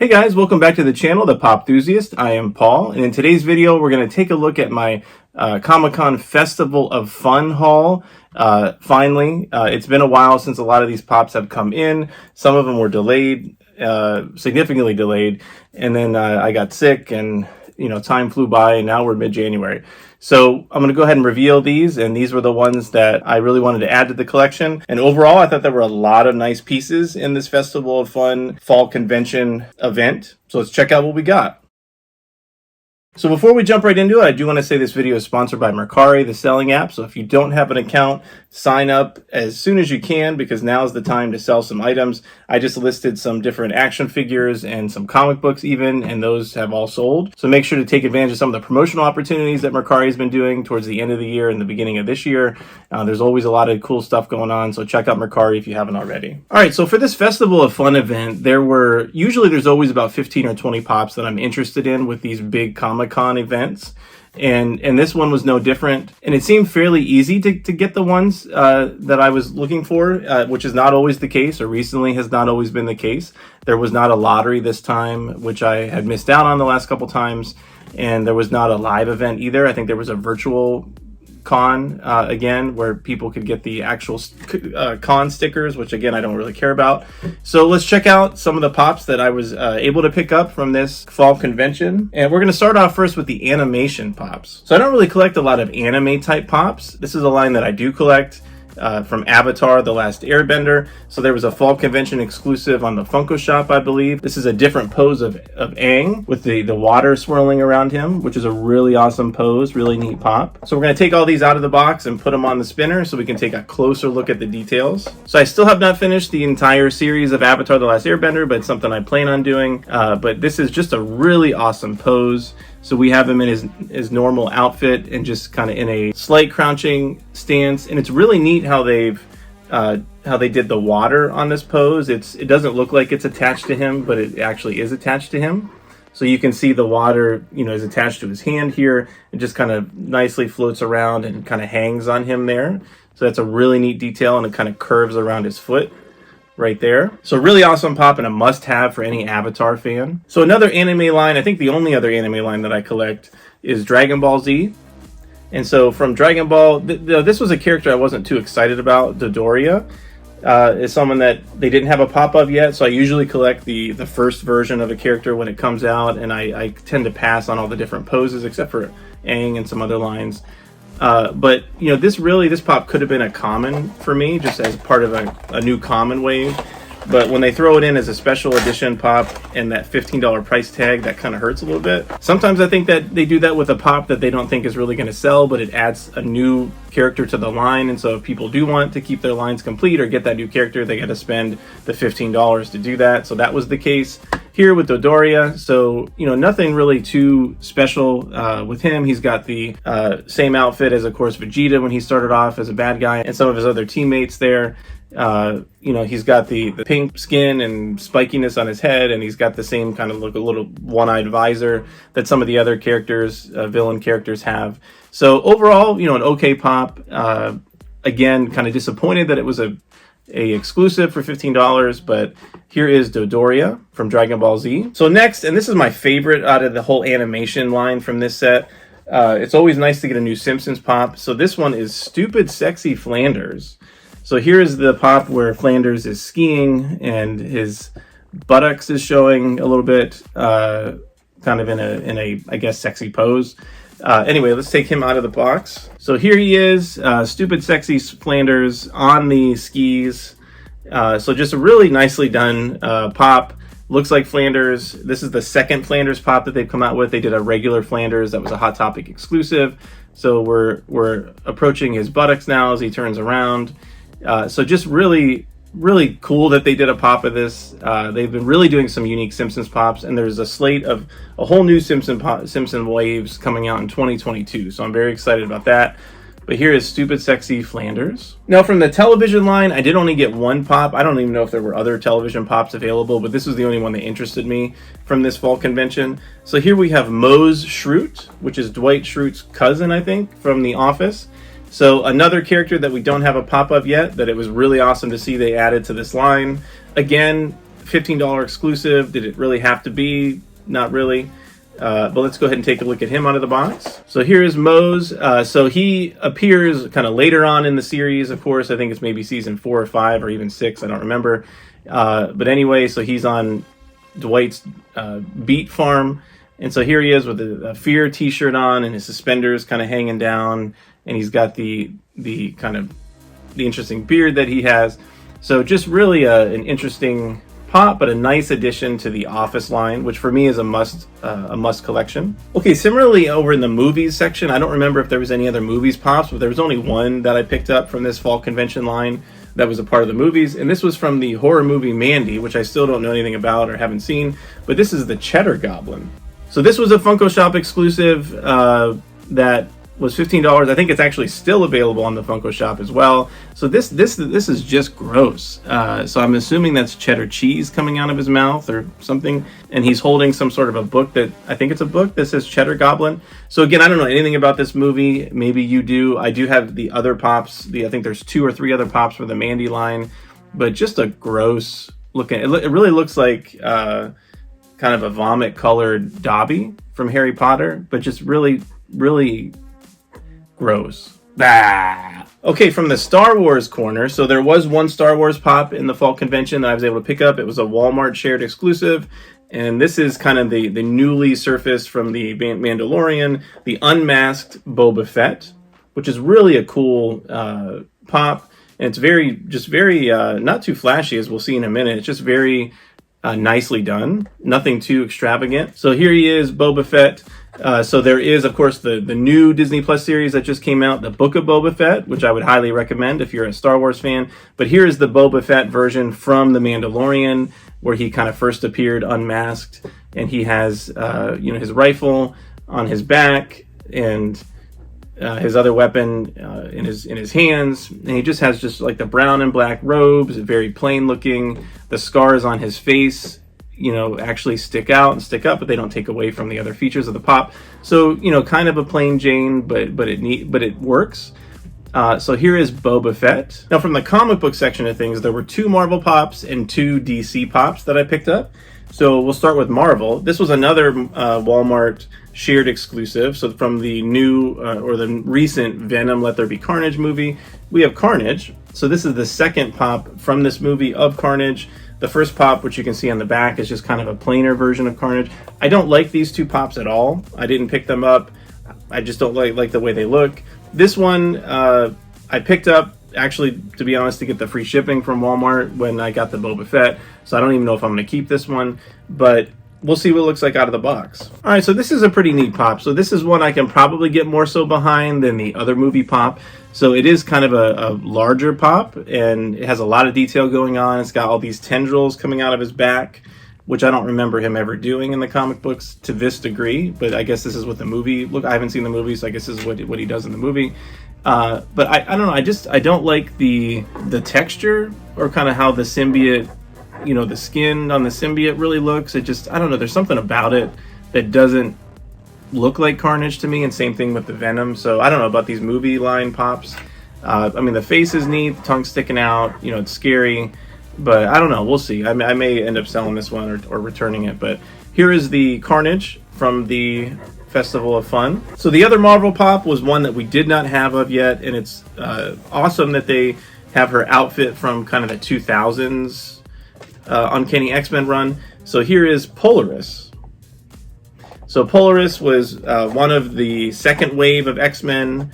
Hey guys, welcome back to the channel, the Popthusiast. I am Paul, and in today's video, we're going to take a look at my Comic-Con Festival of Fun haul. Finally, it's been a while since a lot of these pops have come in. Some of them were delayed, significantly delayed, and then I got sick and time flew by, and now we're mid-January. So I'm going to go ahead and reveal these, and these were the ones that I really wanted to add to the collection. And overall, I thought there were a lot of nice pieces in this Festival of Fun fall convention event. So let's check out what we got. So before we jump right into it, I do want to say this video is sponsored by Mercari, the selling app. So if you don't have an account, sign up as soon as you can, because now is the time to sell some items. I just listed some different action figures and some comic books even, and those have all sold. So make sure to take advantage of some of the promotional opportunities that Mercari has been doing towards the end of the year and the beginning of this year. There's always a lot of cool stuff going on, so check out Mercari if you haven't already. All right, so for this Festival of Fun event, there's always about 15 or 20 pops that I'm interested in with these big Comic-Con events. And this one was no different, and it seemed fairly easy to get the ones that I was looking for, which is not always the case, or recently has not always been the case. There was not a lottery this time, which I had missed out on the last couple times, and there was not a live event either. I think there was a virtual con again, where people could get the actual con stickers, which again I don't really care about. So let's check out some of the pops that I was able to pick up from this fall convention, and we're going to start off first with the animation pops. So I don't really collect a lot of anime type pops. This is a line that I do collect from Avatar: The Last Airbender. So there was a fall convention exclusive on the Funko Shop, I believe. This is a different pose of Aang with the water swirling around him, which is a really awesome pose, really neat pop. So we're going to take all these out of the box and put them on the spinner so we can take a closer look at the details. So I still have not finished the entire series of Avatar: The Last Airbender, but it's something I plan on doing. But this is just a really awesome pose. So we have him in his normal outfit and just kind of in a slight crouching stance, and it's really neat how they did the water on this pose. It doesn't look like it's attached to him, but it actually is attached to him. So you can see the water, is attached to his hand here. It just kind of nicely floats around and kind of hangs on him there. So that's a really neat detail, and it kind of curves around his foot right there. So really awesome pop and a must-have for any Avatar fan. So another anime line, I think the only other anime line that I collect is Dragon Ball Z. And so from Dragon Ball, this was a character I wasn't too excited about. Dodoria is someone that they didn't have a pop of yet, so I usually collect the first version of a character when it comes out, and I tend to pass on all the different poses except for Aang and some other lines. But this pop could have been a common for me, just as part of a new common wave. But when they throw it in as a special edition pop and that $15 price tag, that kind of hurts a little bit. Sometimes I think that they do that with a pop that they don't think is really going to sell, but it adds a new character to the line. And so if people do want to keep their lines complete or get that new character, they got to spend the $15 to do that. So that was the case here with Dodoria. So, nothing really too special with him. He's got the same outfit as, of course, Vegeta when he started off as a bad guy, and some of his other teammates there. He's got the pink skin and spikiness on his head, and he's got the same kind of look, a little one-eyed visor that some of the other characters, villain characters have. So overall, an okay pop. Again, kind of disappointed that it was a exclusive for $15, but here is Dodoria from Dragon Ball Z. So next, and this is my favorite out of the whole animation line from this set, it's always nice to get a new Simpsons pop. So this one is Stupid Sexy Flanders. So here is the pop where Flanders is skiing and his buttocks is showing a little bit, kind of in a I guess sexy pose. Anyway, let's take him out of the box. So here he is, Stupid Sexy Flanders on the skis. So just a really nicely done pop. Looks like Flanders. This is the second Flanders pop that they've come out with. They did a regular Flanders that was a Hot Topic exclusive. So we're approaching his buttocks now as he turns around. So just really cool that they did a pop of this. They've been really doing some unique Simpsons pops, and there's a slate of a whole new Simpson waves coming out in 2022. So I'm very excited about that. But here is Stupid Sexy Flanders. Now from the television line, I did only get one pop. I don't even know if there were other television pops available, but this was the only one that interested me from this fall convention. So here we have Mos Schrute, which is Dwight Schrute's cousin, I think, from The Office. So another character that we don't have a pop of yet, that it was really awesome to see they added to this line. Again, $15 exclusive. Did it really have to be? Not really. But let's go ahead and take a look at him out of the box. So here is Mos. So he appears kind of later on in the series, of course. I think it's maybe season 4 or 5 or even 6. I don't remember. But anyway, so he's on Dwight's beet farm. And so here he is with a Fear t-shirt on and his suspenders kind of hanging down. And he's got the kind of the interesting beard that he has. So just really an interesting pop, but a nice addition to the Office line, which for me is a must collection. Okay, similarly over in the movies section, I don't remember if there was any other movies pops, but there was only one that I picked up from this fall convention line that was a part of the movies, and this was from the horror movie Mandy, which I still don't know anything about or haven't seen, but this is the Cheddar Goblin. So this was a Funko Shop exclusive that was $15. I think it's actually still available on the Funko Shop as well. So this is just gross. So I'm assuming that's cheddar cheese coming out of his mouth or something. And he's holding some sort of a book that, I think it's a book that says Cheddar Goblin. So again, I don't know anything about this movie. Maybe you do. I do have the other pops. I think there's 2 or 3 other pops for the Mandy line. But just a gross looking, it really looks like kind of a vomit colored Dobby from Harry Potter. But just really, really gross. Ah. Okay, from the Star Wars corner, so there was one Star Wars pop in the fall convention that I was able to pick up. It was a Walmart shared exclusive, and this is kind of the newly surfaced from the Mandalorian, the unmasked Boba Fett, which is really a cool pop, and it's very not too flashy, as we'll see in a minute. It's just very nicely done, nothing too extravagant. So here he is, Boba Fett. So there is, of course, the new Disney Plus series that just came out, the Book of Boba Fett, which I would highly recommend if you're a Star Wars fan. But here is the Boba Fett version from The Mandalorian, where he kind of first appeared unmasked, and he has, his rifle on his back and his other weapon in his hands, and he just has like the brown and black robes, very plain looking. The scars on his face, actually stick out and stick up, but they don't take away from the other features of the pop. So, kind of a plain Jane, but it works. So here is Boba Fett. Now, from the comic book section of things, there were 2 Marvel pops and 2 DC pops that I picked up. So we'll start with Marvel. This was another Walmart shared exclusive. So from the new or the recent Venom Let There Be Carnage movie, we have Carnage. So this is the second pop from this movie of Carnage. The first pop, which you can see on the back, is just kind of a plainer version of Carnage. I don't like these 2 pops at all. I didn't pick them up. I just don't like the way they look. This one I picked up, actually, to be honest, to get the free shipping from Walmart when I got the Boba Fett. So I don't even know if I'm going to keep this one, but we'll see what it looks like out of the box. All right, so this is a pretty neat pop. So this is one I can probably get more so behind than the other movie pop. So it is kind of a larger pop, and it has a lot of detail going on. It's got all these tendrils coming out of his back, which I don't remember him ever doing in the comic books to this degree, but I guess this is what the movie, look, I haven't seen the movie, so I guess this is what he does in the movie. But I don't know, I don't like the texture or kind of how the symbiote, the skin on the symbiote really looks. I don't know, there's something about it that doesn't look like Carnage to me, and same thing with the Venom. So I don't know about these movie line pops. The face is neat, the tongue's sticking out, it's scary, but I don't know, we'll see. I may end up selling this one or returning it, but here is the Carnage from the Festival of Fun. So the other Marvel pop was one that we did not have of yet, and it's awesome that they have her outfit from kind of the 2000s Uncanny X-Men run. So here is Polaris. So Polaris was one of the second wave of X-Men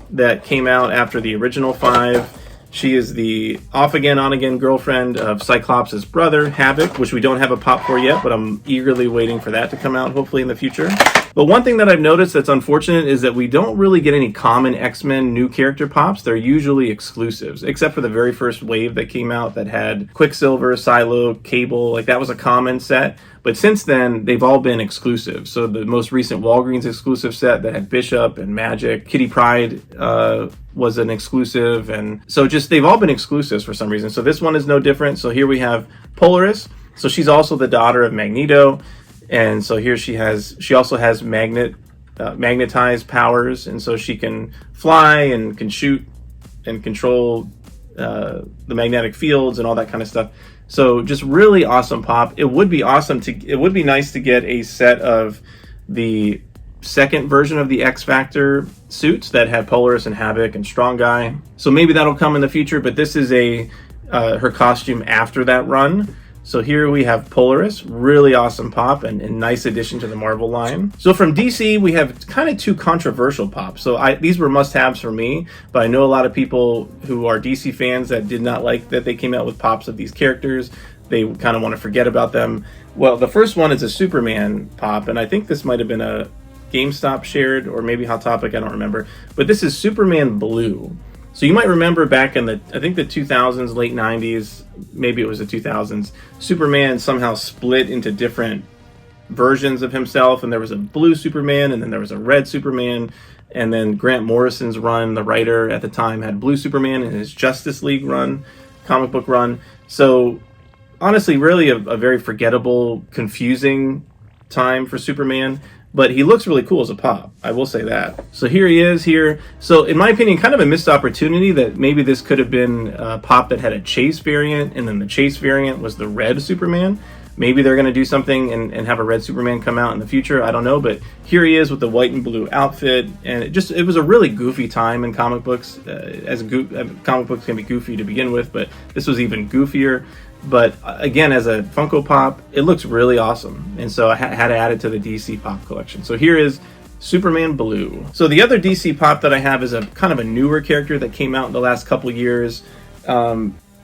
that came out after the original 5. She is the off-again, on-again girlfriend of Cyclops' brother, Havoc, which we don't have a pop for yet, but I'm eagerly waiting for that to come out, hopefully in the future. But one thing that I've noticed that's unfortunate is that we don't really get any common X-Men new character pops. They're usually exclusives, except for the very first wave that came out that had Quicksilver, Psylocke, Cable, like that was a common set. But since then, they've all been exclusive. So the most recent Walgreens exclusive set that had Bishop and Magic, Kitty Pryde was an exclusive. And so they've all been exclusives for some reason. So this one is no different. So here we have Polaris. So she's also the daughter of Magneto. And so here she also has magnetized powers. And so she can fly and can shoot and control the magnetic fields and all that kind of stuff. So just really awesome pop. It would be nice to get a set of the second version of the X Factor suits that had Polaris and Havoc and Strong Guy. So maybe that'll come in the future, but this is her costume after that run. So here we have Polaris, really awesome pop and nice addition to the Marvel line. So from DC, we have kind of two controversial pops. So these were must-haves for me, but I know a lot of people who are DC fans that did not like that they came out with pops of these characters. They kind of want to forget about them. Well, the first one is a Superman pop, and I think this might have been a GameStop shared or maybe Hot Topic, I don't remember. But this is Superman Blue. So you might remember back in I think the 2000s, late 90s, maybe it was the 2000s, Superman somehow split into different versions of himself, and there was a blue Superman, and then there was a red Superman, and then Grant Morrison's run, the writer at the time, had blue Superman in his Justice League run, comic book run. So honestly, really a very forgettable, confusing time for Superman. But he looks really cool as a pop, I will say that. So here he is here. So in my opinion, kind of a missed opportunity that maybe this could have been a pop that had a Chase variant, and then the Chase variant was the red Superman. Maybe they're going to do something and have a red Superman come out in the future. I don't know, but here he is with the white and blue outfit, and it was a really goofy time in comic books. Comic books can be goofy to begin with, but this was even goofier. But again, as a Funko Pop, it looks really awesome. And so I had to add it to the DC Pop collection. So here is Superman Blue. So the other DC Pop that I have is a kind of a newer character that came out in the last couple years.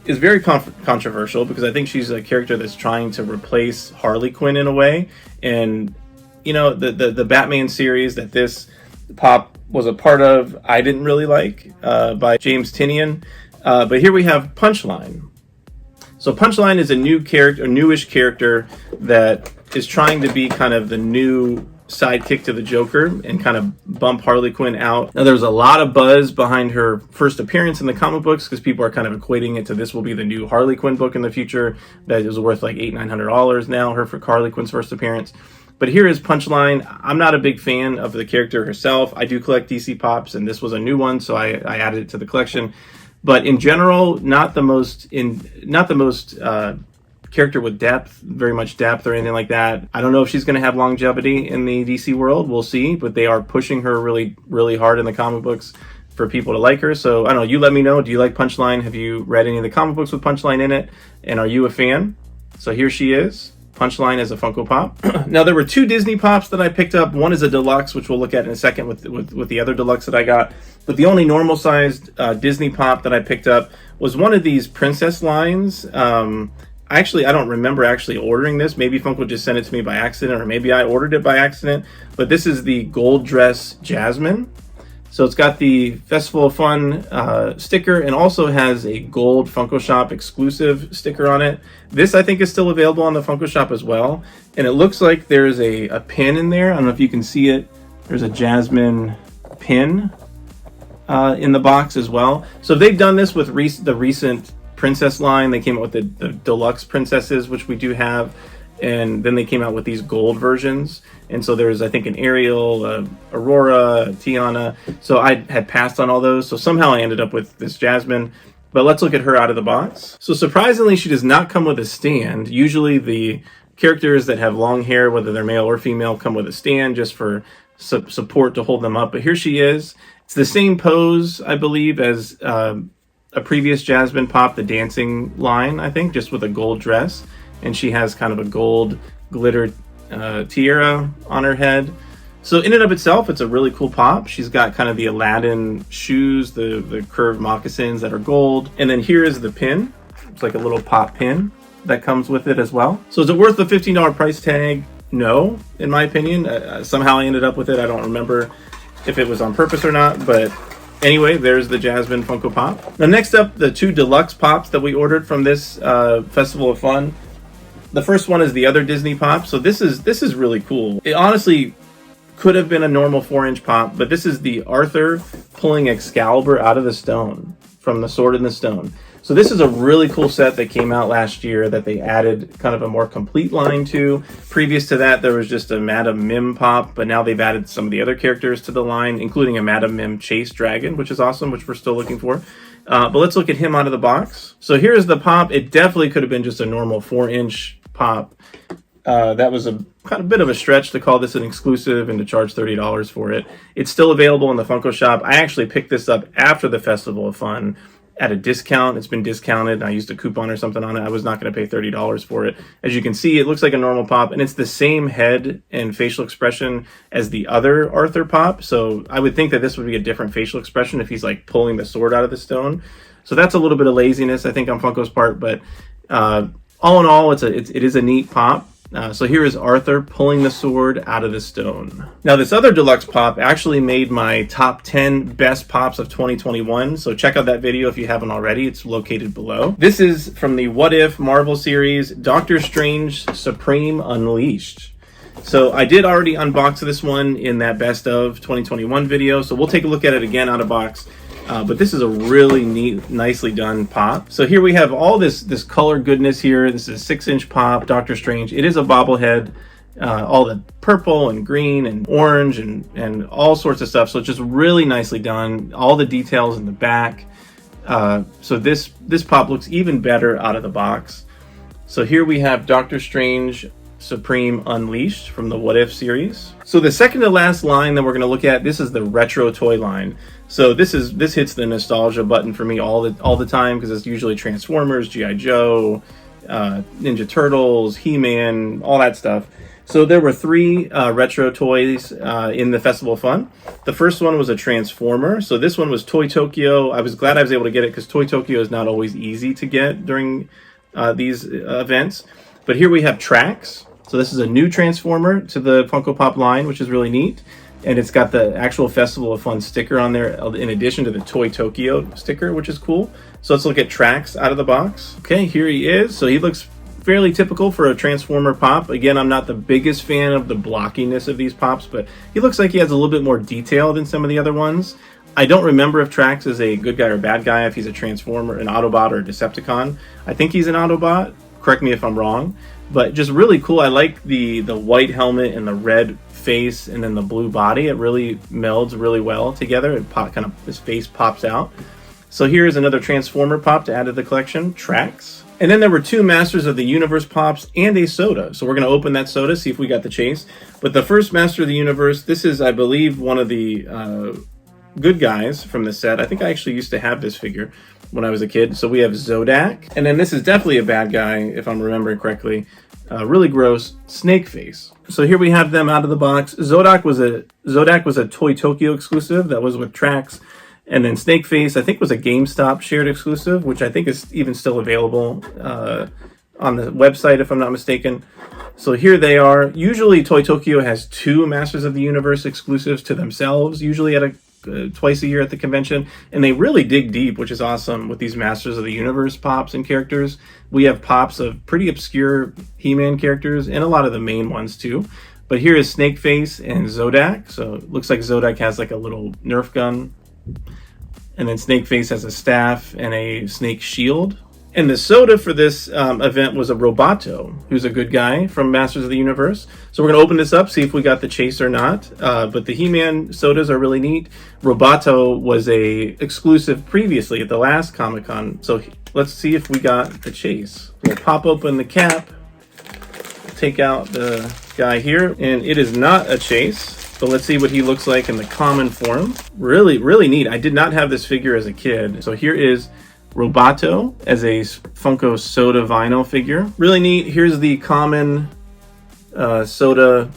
Is very controversial because I think she's a character that's trying to replace Harley Quinn in a way. And, you know, the Batman series that this Pop was a part of, I didn't really like, by James Tynion. But here we have Punchline. So Punchline is a newish character that is trying to be kind of the new sidekick to the Joker and kind of bump Harley Quinn out. Now, there's a lot of buzz behind her first appearance in the comic books because people are kind of equating it to this will be the new Harley Quinn book in the future that is worth like $800-900 now, her for Harley Quinn's first appearance. But here is Punchline. I'm not a big fan of the character herself. I do collect DC Pops, and this was a new one, so I added it to the collection. But in general, not the most character with depth, very much depth or anything like that. I don't know if she's going to have longevity in the DC world. We'll see. But they are pushing her really, really hard in the comic books for people to like her. So I don't know. You let me know. Do you like Punchline? Have you read any of the comic books with Punchline in it? And are you a fan? So here she is. Punchline is a Funko Pop. Now, there were two Disney Pops that I picked up. One is a deluxe, which we'll look at in a second with the other deluxe that I got. But the only normal-sized Disney Pop that I picked up was one of these princess lines. Actually, I don't remember actually ordering this. Maybe Funko just sent it to me by accident, or maybe I ordered it by accident. But this is the gold dress Jasmine. So it's got the Festival of Fun sticker and also has a gold Funko Shop exclusive sticker on it. This, I think, is still available on the Funko Shop as well. And it looks like there's a pin in there. I don't know if you can see it. There's a Jasmine pin in the box as well. So they've done this with the recent princess line. They came out with the deluxe princesses, which we do have. And then they came out with these gold versions. And so there's, I think, an Ariel, Aurora, Tiana. So I had passed on all those. So somehow I ended up with this Jasmine. But let's look at her out of the box. So surprisingly, she does not come with a stand. Usually the characters that have long hair, whether they're male or female, come with a stand just for support to hold them up. But here she is. It's the same pose, I believe, as a previous Jasmine Pop, the dancing line, I think, just with a gold dress. And she has kind of a gold glitter tiara on her head. So in and of itself, it's a really cool pop. She's got kind of the Aladdin shoes, the curved moccasins that are gold. And then here is the pin. It's like a little pop pin that comes with it as well. So is it worth the $15 price tag? No, in my opinion. Somehow I ended up with it. I don't remember if it was on purpose or not, but anyway, there's the Jasmine Funko Pop. Now next up, the two deluxe pops that we ordered from this Festival of Fun. The first one is the other Disney Pop. So this is really cool. It honestly could have been a normal 4-inch pop, but this is the Arthur pulling Excalibur out of the stone from the Sword in the Stone. So this is a really cool set that came out last year that they added kind of a more complete line to. Previous to that, there was just a Madame Mim pop, but now they've added some of the other characters to the line, including a Madame Mim Chase Dragon, which is awesome, which we're still looking for. But let's look at him out of the box. So here's the pop. It definitely could have been just a normal 4-inch pop. That was a kind of bit of a stretch to call this an exclusive and to charge $30 for it. It's still available in the Funko shop. I actually picked this up after the Festival of Fun at a discount. It's been discounted. I used a coupon or something on it. I was not going to pay $30 for it. As you can see, it looks like a normal pop, and it's the same head and facial expression as the other Arthur pop. So I would think that this would be a different facial expression if he's like pulling the sword out of the stone. So that's a little bit of laziness, I think, on Funko's part. But all in all, it is a neat pop. So here is Arthur pulling the sword out of the stone. Now this other deluxe pop actually made my top 10 best pops of 2021. So check out that video if you haven't already. It's located below. This is from the What If Marvel series, Doctor Strange Supreme Unleashed. So I did already unbox this one in that best of 2021 video. So we'll take a look at it again out of box. But this is a really neat, nicely done pop. So here we have all this color goodness here. This is a 6-inch pop, Doctor Strange. It is a bobblehead, all the purple and green and orange and all sorts of stuff. So it's just really nicely done. All the details in the back. So this pop looks even better out of the box. So here we have Doctor Strange Supreme Unleashed from the What If series. So the second to last line that we're going to look at, this is the retro toy line. So this hits the nostalgia button for me all the time, because it's usually Transformers, G.I. Joe, Ninja Turtles, He-Man, all that stuff. So there were 3 retro toys in the Festival of Fun. The first one was a Transformer. So this one was Toy Tokyo. I was glad I was able to get it because Toy Tokyo is not always easy to get during these events. But here we have Trax. So this is a new Transformer to the Funko Pop line, which is really neat. And it's got the actual Festival of Fun sticker on there in addition to the Toy Tokyo sticker, which is cool. So let's look at Trax out of the box. Okay, here he is. So he looks fairly typical for a Transformer pop. Again, I'm not the biggest fan of the blockiness of these pops, but he looks like he has a little bit more detail than some of the other ones. I don't remember if Trax is a good guy or bad guy, if he's a Transformer, an Autobot, or a Decepticon. I think he's an Autobot. Correct me if I'm wrong. But just really cool. I like the white helmet and the red face and then the blue body. It really melds really well together. His face pops out. So here's another Transformer pop to add to the collection, Trax. And then there were 2 Masters of the Universe pops and a soda. So we're going to open that soda, see if we got the chase. But the first Master of the Universe, this is, I believe, one of the good guys from the set. I think I actually used to have this figure when I was a kid. So we have Zodak. And then this is definitely a bad guy, if I'm remembering correctly. Really gross, Snake Face. So here we have them out of the box. Zodak was a Toy Tokyo exclusive that was with Trax. And then Snake Face, I think, was a GameStop shared exclusive, which I think is even still available on the website, if I'm not mistaken. So here they are. Usually Toy Tokyo has 2 Masters of the Universe exclusives to themselves, usually at twice a year at the convention, and they really dig deep, which is awesome with these Masters of the Universe pops and characters. We have pops of pretty obscure He-Man characters and a lot of the main ones too. But here is Snake Face and Zodak. So it looks like Zodak has like a little Nerf gun, and then Snake Face has a staff and a snake shield. And the soda for this event was a Roboto, who's a good guy from Masters of the Universe. So we're going to open this up, see if we got the chase or not. But the He-Man sodas are really neat. Roboto was a exclusive previously at the last Comic-Con. So let's see if we got the chase. We'll pop open the cap, take out the guy here, and it is not a chase. But let's see what he looks like in the common form. Really, really neat. I did not have this figure as a kid. So here is Roboto as a Funko soda vinyl figure. Really neat. Here's the common soda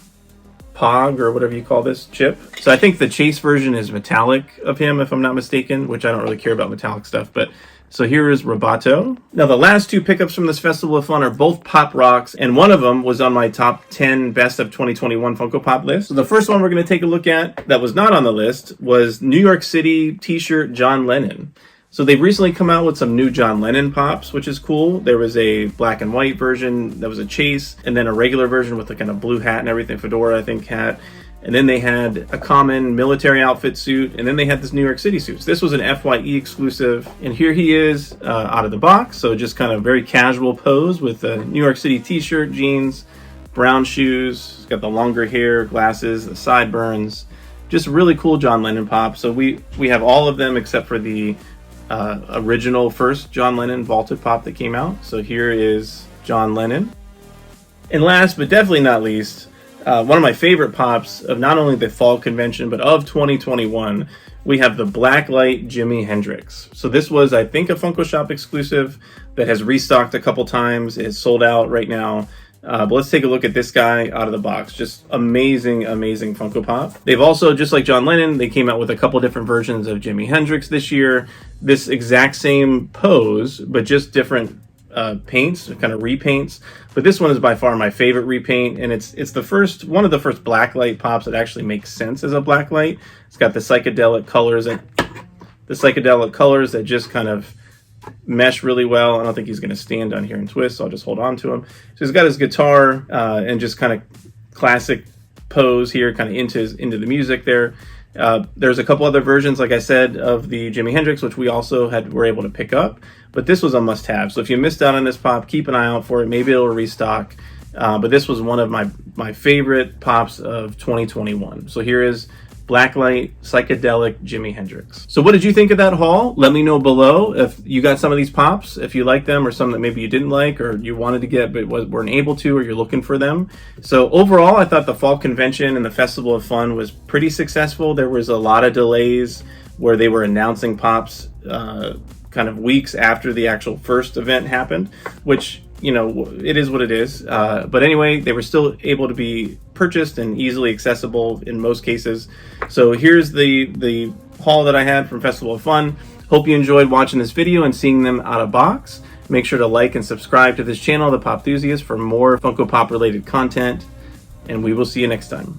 pog, or whatever you call this, chip. So I think the chase version is metallic of him, if I'm not mistaken, which I don't really care about metallic stuff. But so here is Roboto. Now the last 2 pickups from this Festival of Fun are both Pop Rocks, and one of them was on my top 10 best of 2021 Funko Pop list. So the first one we're going to take a look at that was not on the list was New York City t-shirt John Lennon. So they've recently come out with some new John Lennon pops, which is cool. There was a black and white version that was a chase, and then a regular version with the kind of blue hat and everything, fedora, I think, hat. And then they had a common military outfit suit, and then they had this New York City suit. So this was an FYE exclusive, and here he is out of the box. So just kind of very casual pose with a New York City t-shirt, jeans, brown shoes. He's got the longer hair, glasses, the sideburns. Just really cool John Lennon pop. So we have all of them except for the original first John Lennon vaulted pop that came out. So here is John Lennon. And last but definitely not least, one of my favorite pops of not only the fall convention but of 2021, we have the Blacklight Jimi Hendrix. So this was, I think, a Funko Shop exclusive that has restocked a couple times. It's sold out right now. But let's take a look at this guy out of the box. Just amazing, amazing Funko Pop. They've also, just like John Lennon, they came out with a couple different versions of Jimi Hendrix this year. This exact same pose, but just different paints, kind of repaints. But this one is by far my favorite repaint, and it's one of the first Blacklight pops that actually makes sense as a Blacklight. It's got the psychedelic colors that just kind of mesh really well. I don't think he's going to stand on here and twist, so I'll just hold on to him. So he's got his guitar and just kind of classic pose here, kind of into the music there. There's a couple other versions, like I said, of the Jimi Hendrix, which we also were able to pick up, but this was a must-have. So if you missed out on this pop, keep an eye out for it. Maybe it'll restock. But this was one of my favorite pops of 2021. So here is Blacklight Psychedelic Jimi Hendrix. So what did you think of that haul? Let me know below if you got some of these pops, if you like them, or some that maybe you didn't like or you wanted to get but weren't able to, or you're looking for them. So overall, I thought the fall convention and the Festival of Fun was pretty successful. There was a lot of delays where they were announcing pops kind of weeks after the actual first event happened, which, you know, it is what it is. But anyway, they were still able to be purchased and easily accessible in most cases. So here's the haul that I had from Festival of Fun. Hope you enjoyed watching this video and seeing them out of box. Make sure to like and subscribe to this channel, The Popthusiast, for more Funko Pop related content. And we will see you next time.